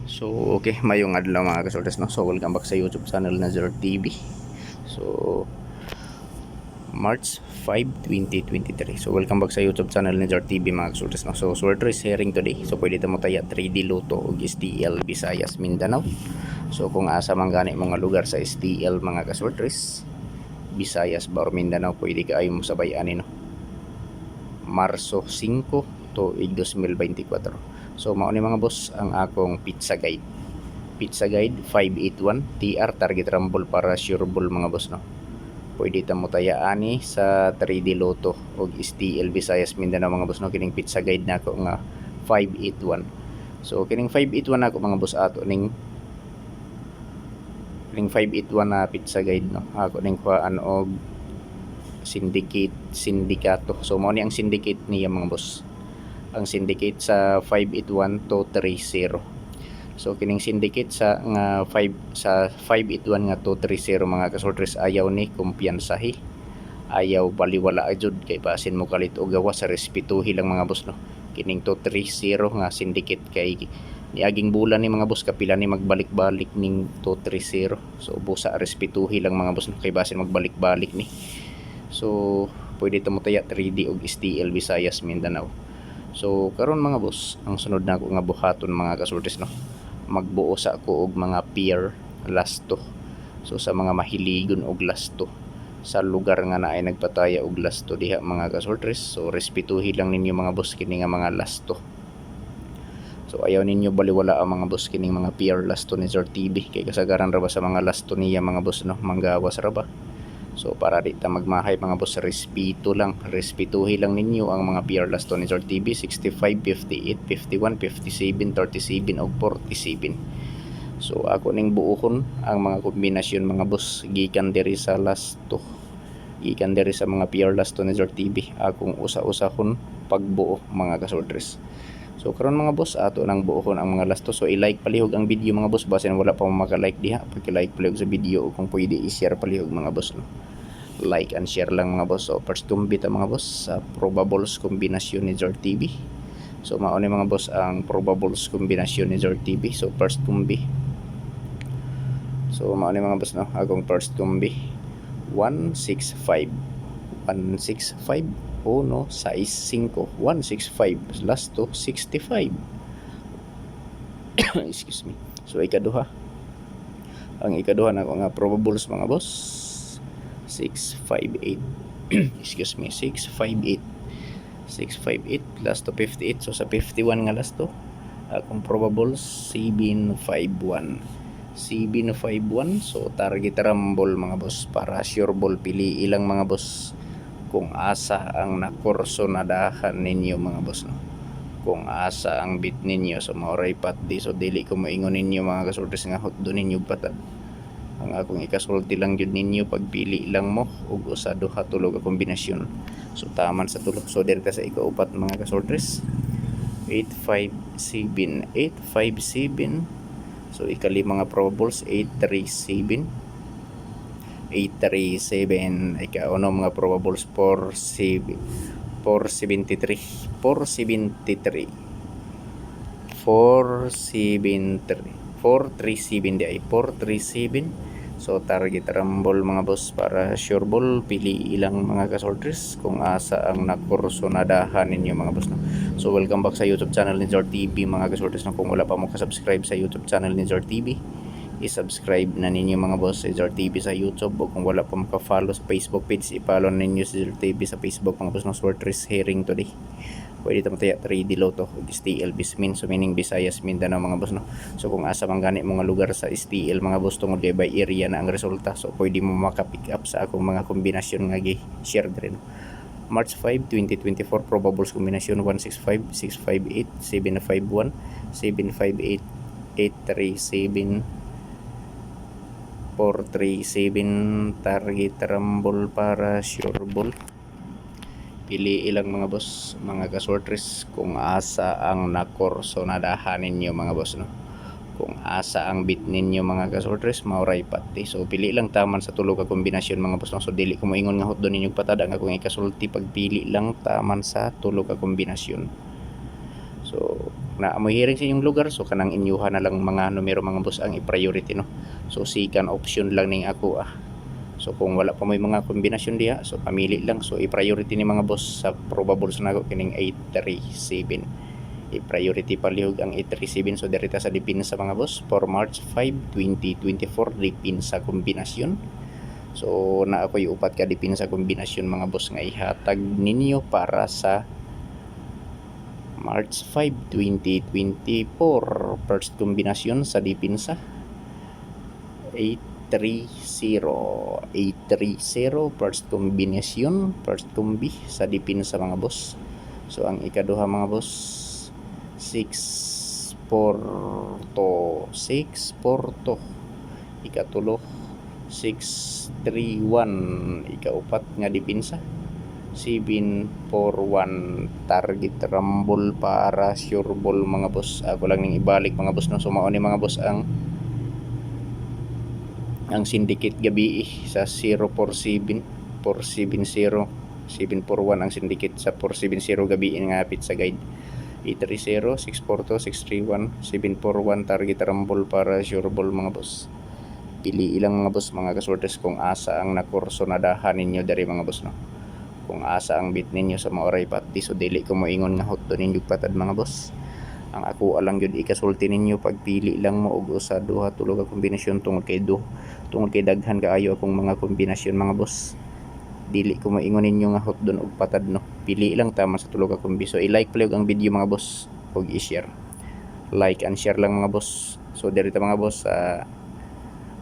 So, okay, mayong adlaw mga kasortes, no? So, welcome back sa YouTube channel na Zero TV. So, March 5, 2023. So, welcome back sa YouTube channel ni Zero TV mga kasortes, no? So, Sword is sharing today. So, pwede mo tayo 3D Luto o STL Visayas, Mindanao. So, kung asa man gani mga lugar sa STL mga kasortes, Visayas, Baor, Mindanao, pwede ka ay mo sabay ani, no? Marso 5 to 2024. So mao ni mga boss ang akong pizza guide. Pizza guide 581 TR target rumble para sureball mga boss, no. Pwede ta mo taya ani sa 3D Lotto og STL Visayas Mindanao mga boss, no. Kining pizza guide nako nga 581. So kining 581 nako mga boss ato ning 581 na pizza guide, no. Ako ning kuan og sindikato. So mao ni ang syndicate niya mga boss. Ang syndicate sa 581 to 30. So kining syndicate sa nga 581 nga 230 mga kasortres, ayaw ni kumpiyansahi, ayaw baliwala jud kay basin mo kalit og gawas, sa respetuhi lang mga boss, no. Kining 230 nga syndicate kay niaging bulan ni mga boss kapila ni magbalik-balik ning 230. So busa respetuhi lang mga boss, no, kay basin magbalik-balik ni. So pwede ta mo taya 3D og STL Visayas Mindanao. So karon mga boss, ang sunod na ako nga buhaton mga kasortes, no, magbuo sa ako og mga pier lasto. So sa mga mahiligon og lasto sa lugar nga naay nagpataya og lasto diha mga kasortes, so respetuhi lang ninyo mga boss kini nga mga lasto. So ayaw ninyo baliwala ang mga boss kining mga pier lasto ni Zor TV kay kasagaran ra ba sa mga lasto niya mga boss, no, manggawas ra ba. So para di ta magmahay mga boss, respetuhi lang ninyo ang mga PR lasto ni Zor TV 65, 58, 51, 57, 37 o 47. So ako ning buuhon ang mga kombinasyon mga boss gikan diri sa lasto, gikan diri sa mga PR lasto ni Zor TV. Akong usa-usahon pagbuo mga kasortres. So karon mga boss ato nang buuhon ang mga lasto. So i-like palihog ang video mga boss basin wala pa mo maka-like diha. Pag-like palihog sa video kung pwede i-share palihog mga boss, no. Like and share lang mga boss. So first tumbi ta mga boss sa probables kombinasyon ni Zor TV. So mao ni mga boss ang probables kombinasyon ni Zor TV. So first tumbi. So mao ni mga boss, no, akong first tumbi 165 165 1 6 5 165 last to 65. Excuse me. So ikaduha, ang ikaduha na ko nga probables mga boss 658 excuse me 658 last to 58. So sa 51 nga last to akong probables 751. So target rumble mga boss para sure ball, pili ilang mga boss kung asa ang nakurso na dahan ninyo mga boss, no. Kung asa ang bit ninyo, so mauray patdi. So dili ko maingon ninyo mga kasortes nga hot do ninyo patad. Ang akong ikasulti lang jud ninyo pagpili lang mo ug usa duha tulo ka kombinasyon. So taman sa tulo. So diri ta sa ikaupat mga kasortes 857. So ikalima nga probables 837 ikauno mga probables 473 437. So target rumble mga boss para sure ball, pili ilang mga kasortres kung asa ang nakurso na dahan ninyo mga boss, no. So welcome back sa YouTube channel ni Zor TV mga kasortres, no. Kung wala pa mo ka-subscribe sa YouTube channel ni Zor TV, i-subscribe na ninyo mga boss si Zor TV sa YouTube. O kung wala pa mo ka-follow sa Facebook page, i-follow ninyo si Zor TV sa Facebook mga boss, no. Sword is hearing today. Pwede ta mataya 3D Lotto STL Bismin, so meaning Visayas Mindanao mga boss, no. So kung asa man gani mga lugar sa STL mga boss tungod by area na ang resulta, so pwede mo maka-pick up sa akong mga kombinasyon nga gi-share diri, no. March 5, 2024 probables kombinasyon 165 658 751 758 837 437 target rumble para sure ball. Pili ilang mga boss mga kasortres kung asa ang nakurso na dahan ninyo mga boss, no. Kung asa ang bit ninyo mga kasortres, mauray pati. So pili lang taman sa tulo ka kombinasyon mga boss, no. So dili ko moingon nga hot do ninyo patada nga kung ikasulti, pagpili lang taman sa tulo ka kombinasyon. So na amoy hearing sa inyong lugar, so kanang inyuha na lang mga numero mga boss ang i-priority no. So second option lang ning ako So kung wala pa may mga kombinasyon diha, so pamili lang. So i-priority ni mga boss sa probable sa nako kining 837. I-priority palihog ang 837. So direta sa dipin sa mga boss for March 5, 2024 dipin sa kombinasyon. So na ako yung upat ka dipin sa kombinasyon mga boss nga ihatag ninyo para sa March 5, 2024. First kombinasyon sa dipinsa 830 first kombinasyon, first kombi sa dipinsa mga boss. So ang ikaduha mga boss 642, ikatulo 631, ikaupat nga dipinsa 741 target rumble para sure ball mga boss. Ako lang ning ibalik mga boss no. Sumao ni mga boss ang syndicate gabi sa 047 470 741 ang syndicate sa 470 gabi nga apit sa guide 830 642 631 741 target rumble para sure ball mga boss. Pili ilang mga boss mga kasortes kung asa ang nakurso na dahan ninyo dari mga boss no. Kung asa ang bit ninyo sa maoray pati, so dili ko moingon nga hot ninyo patad mga boss. Ang ako alang yun ikasulti ninyo pagpili lang mo og usa duha tulo ka kombinasyon tungod kay daghan kaayo akong mga kombinasyon mga boss. Dili ko moingon ninyo nga hot og patad no. Pili lang tama sa tulo ka kombi. So i-like pala ang video mga boss ug i-share. Like and share lang mga boss. So dirita mga boss sa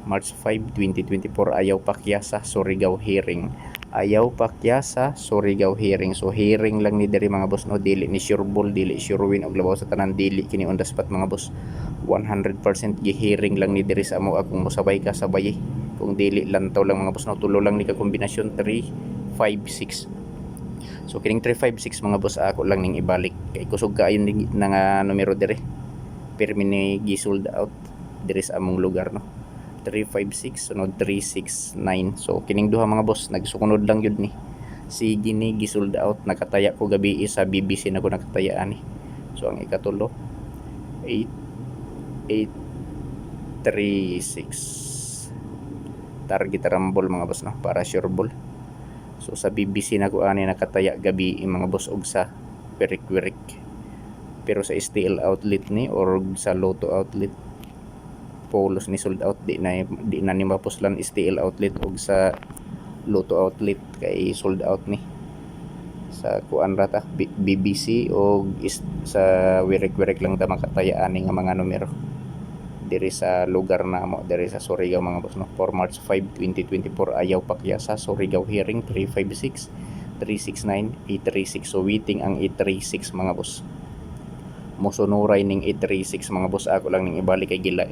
March 5, 2024 ayaw pakyasa Surigao hearing. Ayaw pakyasa Surigao hearing. So hearing lang ni diri mga boss no, dili ni sure ball, dili sure win og labaw sa tanan, dili kini on the spot mga boss. 100% gi-hearing lang ni diri sa amo akong mosabay ka sabay. Kung dili lantaw lang mga boss no, tulo lang ni ka kombinasyon 3 5 6. So kining 356 mga boss ako lang ning ibalik kay kusog kaayon na nga numero diri. Permi ni gi-sold out diri sa among lugar no. 356 sunod 369. So kining duha mga boss nagsukunod lang yun ni. Sige ni gisold out, nakataya ko gabi sa BBC na ko nakatayaan ni. So ang ikatulo 8836 target rumble mga boss no para sure ball. So sa BBC na ko ani nakataya gabi mga boss og sa wirik. Pero sa STL outlet ni or sa Lotto outlet polos ni sold out, di na ni mapuslan STL outlet og sa Lotto outlet kay sold out ni sa kuan rata BBC og sa wirik lang ta makatayaan nga mga numero diri sa lugar na mo diri sa Surigao mga boss no. For March 5, 2024 ayaw pakyasa Surigao hearing 356 369 836. So waiting ang 836 mga boss. Musunuray ning 836 mga boss. Ako lang ning ibalik kay gila